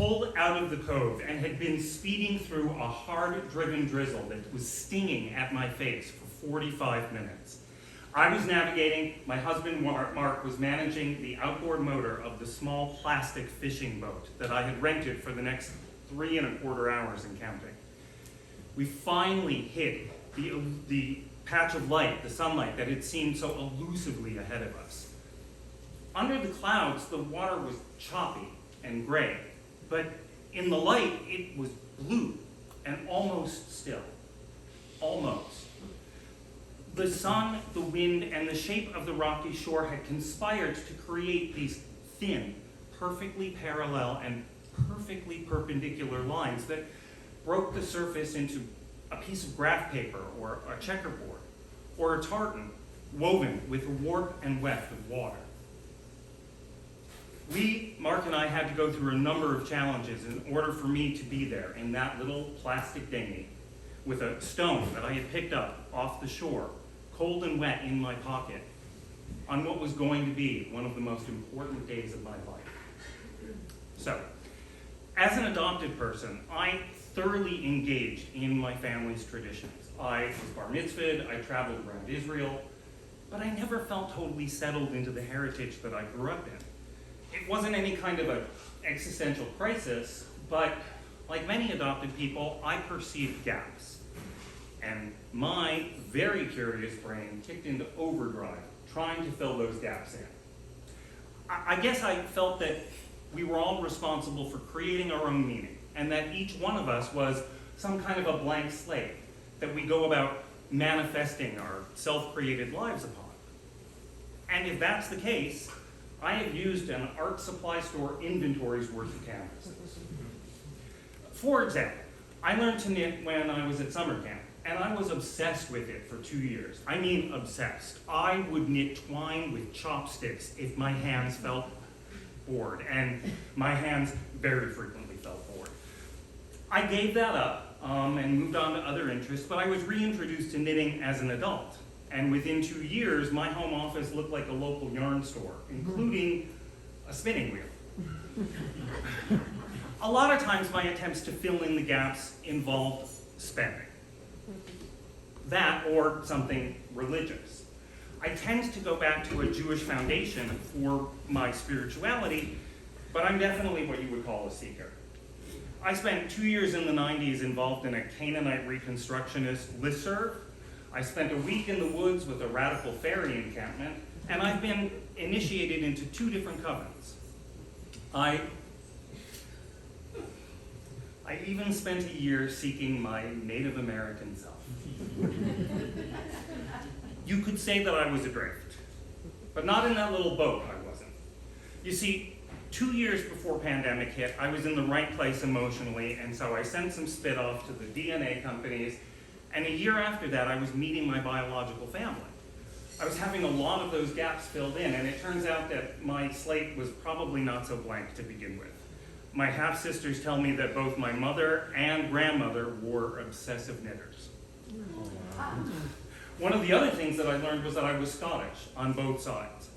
pulled out of the cove and had been speeding through a hard-driven drizzle that was stinging at my face for 45 minutes. I was navigating, my husband Mark was managing the outboard motor of the small plastic fishing boat that I had rented for the next 3¼ hours and counting. We finally hit the patch of light, the sunlight that had seemed so elusively ahead of us. Under the clouds, the water was choppy and gray, but in the light, it was blue and almost still. Almost. The sun, the wind, and the shape of the rocky shore had conspired to create these thin, perfectly parallel and perfectly perpendicular lines that broke the surface into a piece of graph paper or a checkerboard or a tartan woven with warp and weft of water. Mark and I, had to go through a number of challenges in order for me to be there in that little plastic dinghy with a stone that I had picked up off the shore, cold and wet in my pocket, on what was going to be one of the most important days of my life. So, as an adopted person, I thoroughly engaged in my family's traditions. I was bar mitzvahed, I traveled around Israel, but I never felt totally settled into the heritage that I grew up in. It wasn't any kind of an existential crisis, but like many adopted people, I perceived gaps. And my very curious brain kicked into overdrive, trying to fill those gaps in. I guess I felt that we were all responsible for creating our own meaning, and that each one of us was some kind of a blank slate that we go about manifesting our self-created lives upon. And if that's the case, I have used an art supply store inventory's worth of canvases. For example, I learned to knit when I was at summer camp, and I was obsessed with it for 2 years. I mean obsessed. I would knit twine with chopsticks if my hands felt bored, and my hands very frequently felt bored. I gave that up and moved on to other interests, but I was reintroduced to knitting as an adult. And within 2 years, my home office looked like a local yarn store, including a spinning wheel. A lot of times my attempts to fill in the gaps involved spending. That or something religious. I tend to go back to a Jewish foundation for my spirituality, but I'm definitely what you would call a seeker. I spent 2 years in the 90s involved in a Canaanite Reconstructionist listserv. I spent a week in the woods with a radical fairy encampment, and I've been initiated into 2 different covenants. I even spent a year seeking my Native American self. You could say that I was adrift, but not in that little boat, I wasn't. You see, 2 years before pandemic hit, I was in the right place emotionally, and so I sent some spit off to the DNA companies, and a year after that, I was meeting my biological family. I was having a lot of those gaps filled in, and it turns out that my slate was probably not so blank to begin with. My half-sisters tell me that both my mother and grandmother were obsessive knitters. One of the other things that I learned was that I was Scottish on both sides.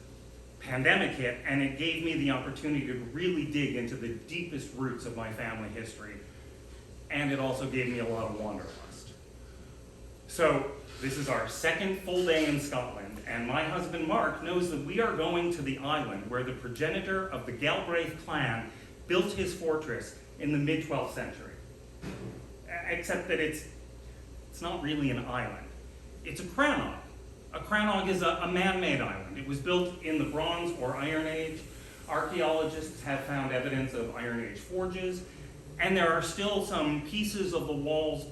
Pandemic hit, and it gave me the opportunity to really dig into the deepest roots of my family history, and it also gave me a lot of wanderlust. So, this is our second full day in Scotland, and my husband Mark knows that we are going to the island where the progenitor of the Inchgalbraith clan built his fortress in the mid-12th century. Except that it's not really an island. It's a crannog. A crannog is a man-made island. It was built in the Bronze or Iron Age. Archaeologists have found evidence of Iron Age forges, and there are still some pieces of the walls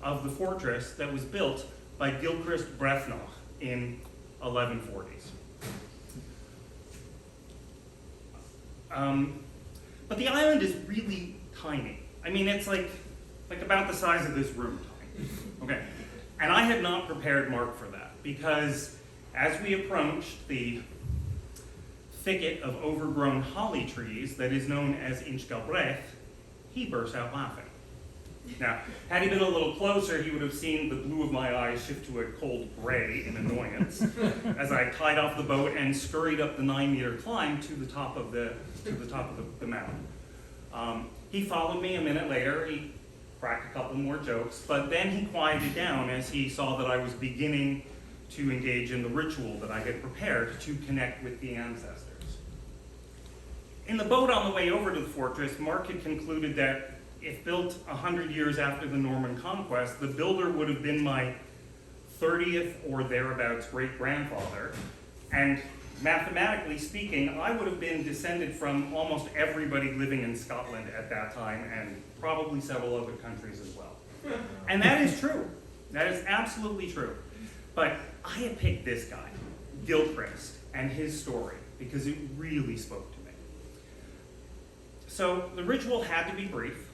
of the fortress that was built by Gilchrist Brethnach in 1140s. But the island is really tiny. I mean, it's like about the size of this room tiny. Okay. And I had not prepared Mark for that, because as we approached the thicket of overgrown holly trees that is known as Inchgalbraith, he burst out laughing. Now, had he been a little closer, he would have seen the blue of my eyes shift to a cold gray in annoyance as I tied off the boat and scurried up the 9-meter climb to the top of the mountain. He followed me a minute later. He cracked a couple more jokes, but then he quieted down as he saw that I was beginning to engage in the ritual that I had prepared to connect with the ancestors. In the boat on the way over to the fortress, Mark had concluded that if built 100 years after the Norman conquest, the builder would have been my 30th or thereabouts great-grandfather, and mathematically speaking, I would have been descended from almost everybody living in Scotland at that time, and probably several other countries as well. And that is true. That is absolutely true. But I had picked this guy, Gilchrist, and his story, because it really spoke to me. So the ritual had to be brief.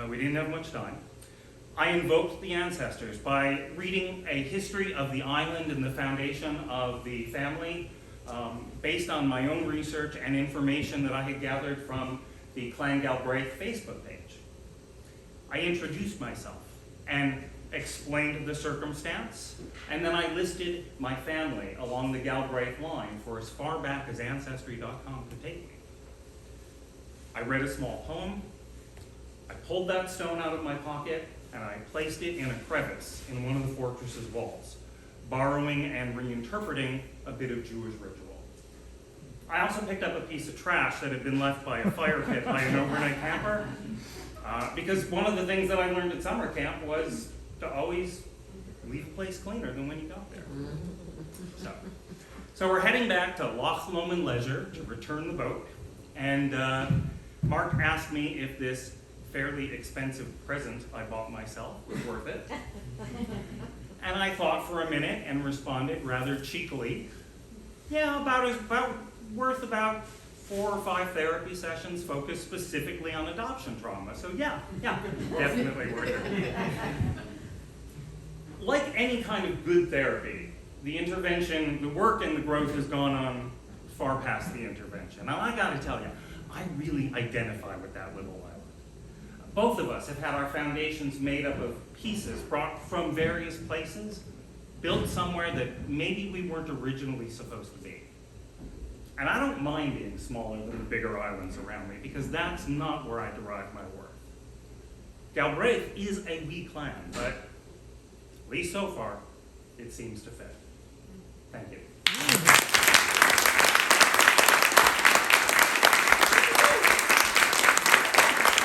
We didn't have much time. I invoked the ancestors by reading a history of the island and the foundation of the family, based on my own research and information that I had gathered from the Inchgalbraith Facebook page. I introduced myself and explained the circumstance, and then I listed my family along the Galbraith line for as far back as Ancestry.com could take me. I read a small poem. I pulled that stone out of my pocket and I placed it in a crevice in one of the fortress's walls, borrowing and reinterpreting a bit of Jewish ritual. I also picked up a piece of trash that had been left by a fire pit by an overnight camper, because one of the things that I learned at summer camp was to always leave a place cleaner than when you got there. So we're heading back to Loch Lomond Leisure to return the boat, and Mark asked me if this fairly expensive present I bought myself was worth it. And I thought for a minute and responded rather cheekily, yeah, worth about 4 or 5 therapy sessions focused specifically on adoption trauma. So yeah, definitely worth it. Like any kind of good therapy, the intervention, the work and the growth has gone on far past the intervention. And I gotta tell you, I really identify with that little island. Both of us have had our foundations made up of pieces brought from various places, built somewhere that maybe we weren't originally supposed to be. And I don't mind being smaller than the bigger islands around me, because that's not where I derive my worth. Galbraith is a weak land, but at least so far, it seems to fit. Thank you.